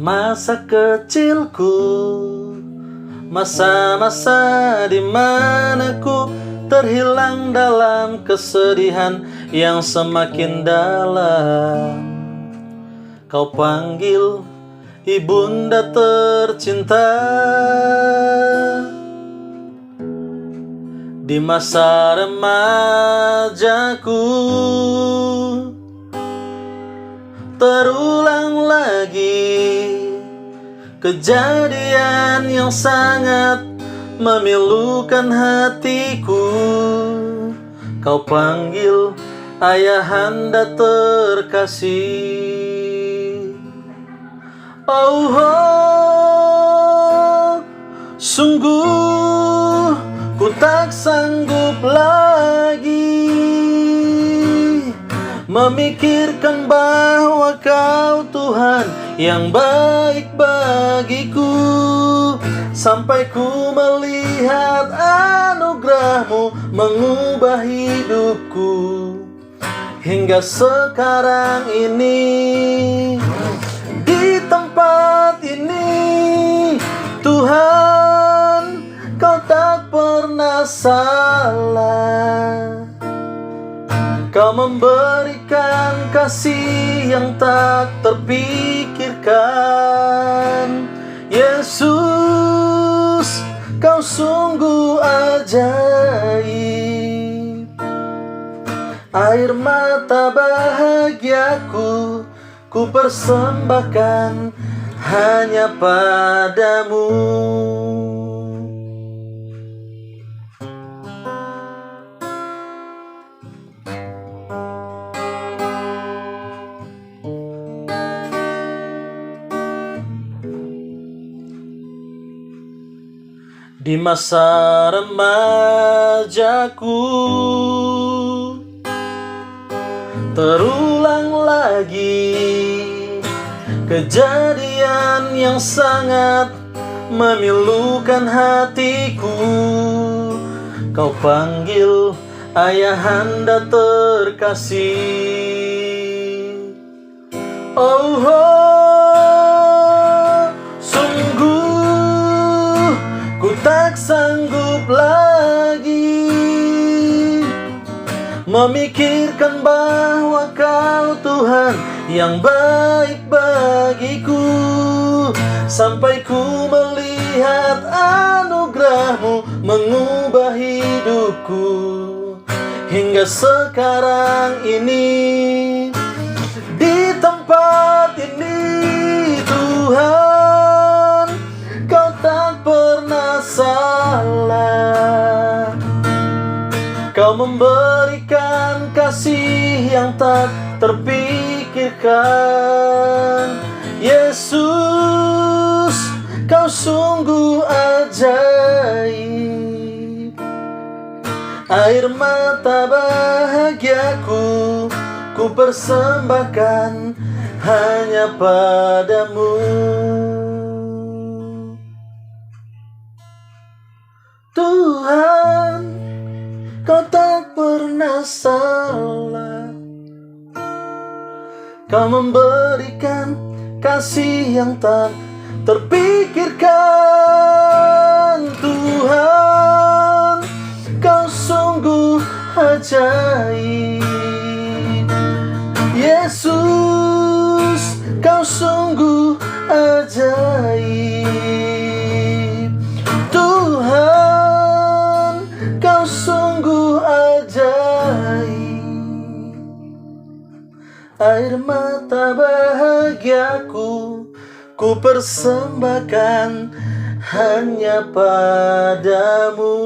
Masa kecilku, masa-masa di mana ku terhilang dalam kesedihan yang semakin dalam. Kau panggil ibunda tercinta. Di masa remajaku terulang lagi kejadian yang sangat memilukan hatiku. Kau panggil ayahanda terkasih. Oh, oh, sungguh ku tak sanggup lagi memikirkan bahwa Kau Tuhan yang baik bagiku, sampai ku melihat anugerah-Mu mengubah hidupku hingga sekarang ini. Di tempat ini Tuhan, Kau tak pernah salah. Kau memberikan kasih yang tak terpikirkan. Yesus, Kau sungguh ajaib. Air mata bahagiaku ku persembahkan hanya padamu. Di masa remajaku terulang lagi kejadian yang sangat memilukan hatiku. Kau panggil ayahanda terkasih. Oh, oh, sungguh ku tak sanggup lagi memikirkan bahwa Kau Tuhan yang baik bagiku, sampai ku melihat anugerah-Mu mengubah hidupku hingga sekarang ini. Di tempat ini Tuhan, Kau tak pernah salah. Kau memberikan kasih yang tak terpikirkan. Yesus, Kau sungguh ajaib. Air mata bahagiaku ku persembahkan hanya padamu. Tuhan, Kau tak pernah salah. Kau memberikan kasih yang tak terpikirkan. Tuhan, Kau sungguh ajaib. Yesus, Kau sungguh ajaib. Tuhan, Kau sungguh ajaib. Air mata bahagiaku ku persembahkan hanya padamu.